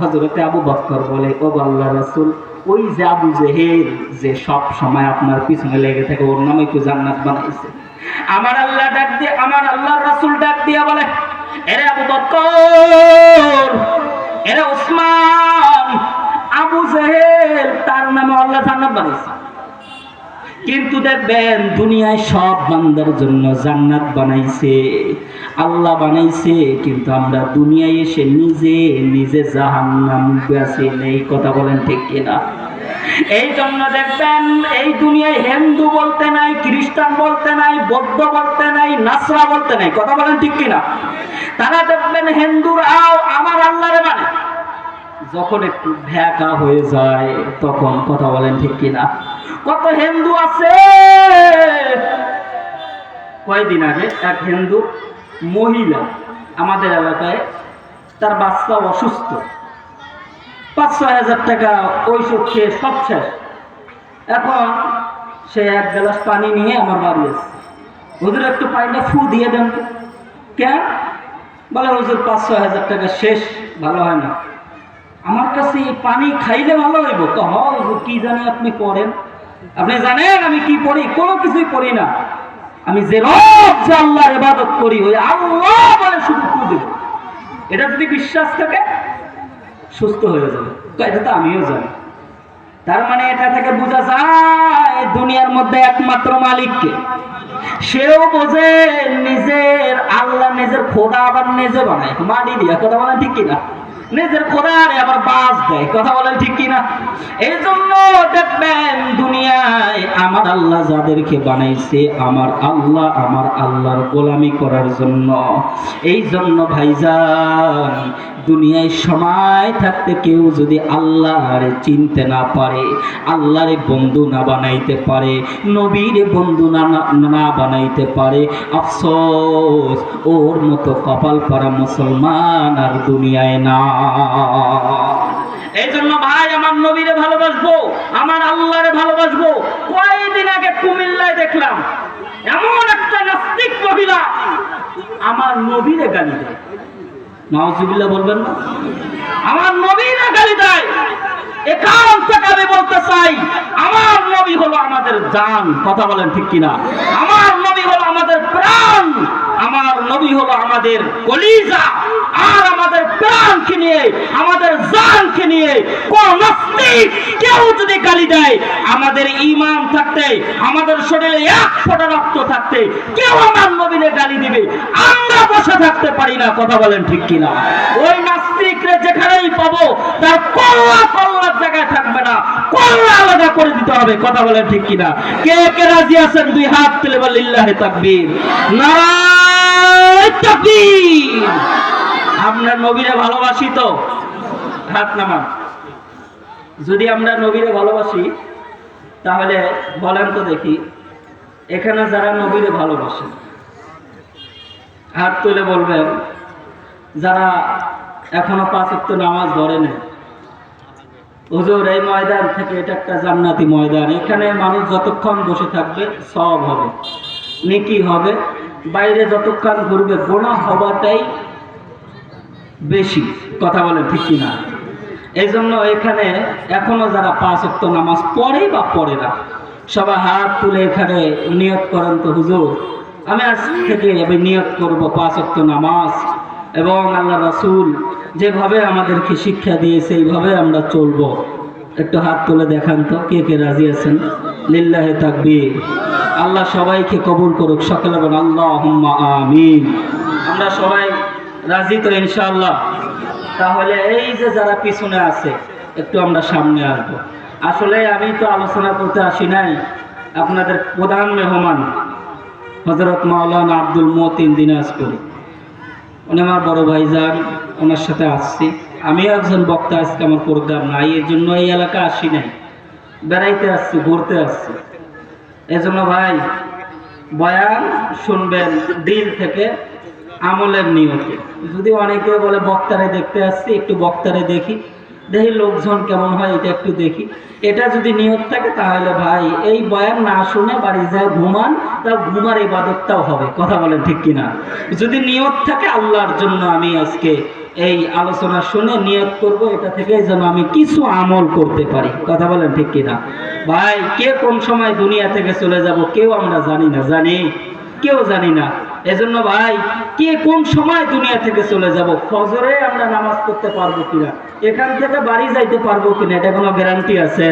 হযরতে আবু বকর বলে, ও আল্লাহর রাসূল, ওই যে আবু জেহেল যে সব সময় আপনার পিছনে লেগে থাকে, ওর নামে তো জান্নাত বানাইছে। আমার আল্লাহ ডাক দিয়ে, আমার আল্লাহর রাসূল ডাক দিয়া বলে, এরে আবু বকর, এরে ওসমান, আবু জেহেল তার নামে আল্লাহ জান্নাত বানাইছে। কিন্তু দেখবেন দুনিয়ায় সব বান্দার জন্য জান্নাত বানাইছে, আল্লাহ বানাইছে, কিন্তু আমরা দুনিয়ায় এসে নিজে নিজে জাহান্নাম বেছে নেই। কথা বলেন ঠিক কিনা? এই জন্য দেখবেন এই দুনিয়ায় হিন্দু বলতে নাই, খ্রিস্টান বলতে নাই, বৌদ্ধ বলতে নাই, নাসরা বলতে নাই। কথা বলেন ঠিক কিনা? তারা দেখবেন হিন্দুরাও আমার আল্লাহরে মানে, যখন একটু ভ্যাকা হয়ে যায় তখন, কথা বলেন ঠিক কিনা? কত হিন্দু আছে, কয়েকদিন আগে এক হিন্দু মহিলা আমাদের এলাকায়, তার বাচ্চা অসুস্থ, ৫-৬ হাজার টাকা ঔষধ খেয়ে সব শেষ। এখন সে এক গ্লাস পানি নিয়ে আমার বাড়ি আসছে, হুজুর একটু পানিটা ফু দিয়ে দেন। কেন? বলে হুজুর ৫-৬ হাজার টাকা শেষ, ভালো হয় না। আমার কাছে এই পানি খাইলে ভালো হইব। তো হুজুর কি জানি আপনি পড়েন? আপনি জানেন আমি কি পড়ি? কোনো কিছুই পড়ি না। আমি যে রব যে আল্লাহর ইবাদত করি, ওই আল্লাহ বলে শুধু ফু দেব। এটা যদি বিশ্বাস থাকে সুস্থ হয়ে যাবে। তো এটা তো আমিও জানি। তার মানে এটা থেকে বোঝা যায় দুনিয়ার মধ্যে একমাত্র মালিককে। সেও বোঝে নিজের আল্লাহ, নিজের খোদা আবার নিজে বানায় মাটি দিয়া। কথা বলেন ঠিক কিনা? নিজের খোদারে আবার বাস দেয়। কথা বলেন ঠিক কিনা? এই জন্য দেখবেন দুনিয়ায় আমার আল্লাহ যাদেরকে বানাইছে, আমার আল্লাহর গোলামি করার জন্য। এই জন্য ভাইজান, দুনিয়ায় সময় থাকতে কেউ যদি আল্লাহরে চিনতে না পারে, আল্লাহরে বন্ধু না বানাইতে পারে, নবীরে বন্ধু না বানাইতে পারে, আফসোস, ওর মতো কপাল পরা মুসলমান আর দুনিয়ায় না। এই জন্য ভাই, আমার নবীরে ভালোবাসবো, আমার আল্লাহরে ভালোবাসবো। কয়েকদিন আগে কুমিল্লায় দেখলাম এমন একটা নাস্তিক মহিলা আমার নবীরে গালি দেয়। নাউজুবিল্লাহ বলবেন না? আমার নবীরে গালি দেয়। এখান থেকে আমি বলতে চাই, আমার নবী হলো আমাদের জান। কথা বলেন ঠিক কিনা? আমার নবী হলো আমাদের প্রাণ, আমার নবী হলো আমাদের কলিজা। আর আমাদের প্রাণকে নিয়ে, আমাদের জানকে নিয়ে কোন নাস্তিক কেউ যদি গালি দেয়, আমাদের ঈমান থাকতে, আমাদের শরীরে এক ফোঁটা রক্ত থাকতে কেউ আমার নবীরে গালি দিবে, আমরা বসে থাকতে পারি না। কথা বলেন ঠিক কিনা? ওই নাস্তিকরে যেখানেই পাবো তার কল্লা কল্লার জায়গায় থাকবে না, কল্লা আলাদা করে দিতে হবে। কথা বলেন ঠিক কিনা? কে কে রাজি আছেন? দুই হাত তুলে বলেন লিল্লাহি তাকবীর, নারায়ে তাকবীর। আমরা নবীরে ভালোবাসি তো? হাত নামান। যদি আমরা নবীরে ভালোবাসি তাহলে বলেন তো দেখি, এখানে যারা নবীরে ভালোবাসে হাত তুলে বলবেন, যারা এখনো ৫ ওয়াক্ত নামাজ ধরে নেই। হুজুর, এই ময়দান থেকে এটা একটা জান্নাতি ময়দান, এখানে মানুষ যতক্ষণ বসে থাকবে সওয়াব হবে, নেকি হবে, বাইরে যতক্ষণ ঘুরবে গুনাহ হওয়াটাই বেশি। কথা বলেন ঠিক কিনা? এই জন্য এখানে এখনো যারা ৫ ওয়াক্ত নামাজ পড়ে বা পড়ে না, সবাই হাত তুলে এখানে নিয়ত করেন তো, হুজুর আমি আজ থেকে আমি নিয়ত করব ৫ ওয়াক্ত নামাজ, এবং আল্লাহ রাসূল যেভাবে আমাদেরকে শিক্ষা দিয়েছে এইভাবে আমরা চলব। একটু হাত তুলে দেখান তো কে কে রাজি আছেন? লিল্লাহি তাকবীর। আল্লাহ সবাইকে কবুল করুক। সকলে বলেন আল্লাহুম্মা আমিন। আমরা সবাই রাজি তো ইনশাআল্লাহ? তাহলে এই যে যারা পিছনে আছে একটু আমরা সামনে আসবো। আসলে আমি তো আলোচনা করতে আসি নাই, আপনাদের প্রধান মেহমান হযরত মাওলানা আব্দুল মতিন দিনাজপুরি, উনি আমার বড় ভাইজান, ওনার সাথে আসছি। আমিও একজন বক্তা, আজকে আমার প্রোগ্রাম নাই, এর জন্য এই এলাকা আসি নাই, বেড়াইতে আসছি, ঘুরতে আসছি। এজন্য ভাই বয়ান শুনবেন দিল থেকে, আমলের নিয়তে। যদি অনেকে বলে বক্তারে দেখতে আসছি, একটু বক্তারে দেখি, দেখি লোকজন কেমন হয়, এটা একটু দেখি, এটা যদি নিয়ত থাকে তাহলে ভাই এই বয়ান না শুনে বাড়ি যায় ঘুমান, তাও ঘুমার ইবাদতটাও হবে। কথা বলেন ঠিক কিনা? যদি নিয়ত থাকে আল্লাহর জন্য আমি আজকে এই আলোচনা শুনে নিয়ত করব এটা থেকে যেন আমি কিছু আমল করতে পারি। কথা বলেন ঠিক কিনা? ভাই, কে কোন সময় দুনিয়া থেকে চলে যাব কেউ আমরা জানি না, জানি? কেউ জানি না। এজন্য ভাই, কে কোন সময় দুনিয়া থেকে চলে যাব, ফজরে আমরা নামাজ পড়তে পারবো কিনা, এখান থেকে বাড়ি যাইতে পারবো কিনা, এটা কোনো গ্যারান্টি আছে?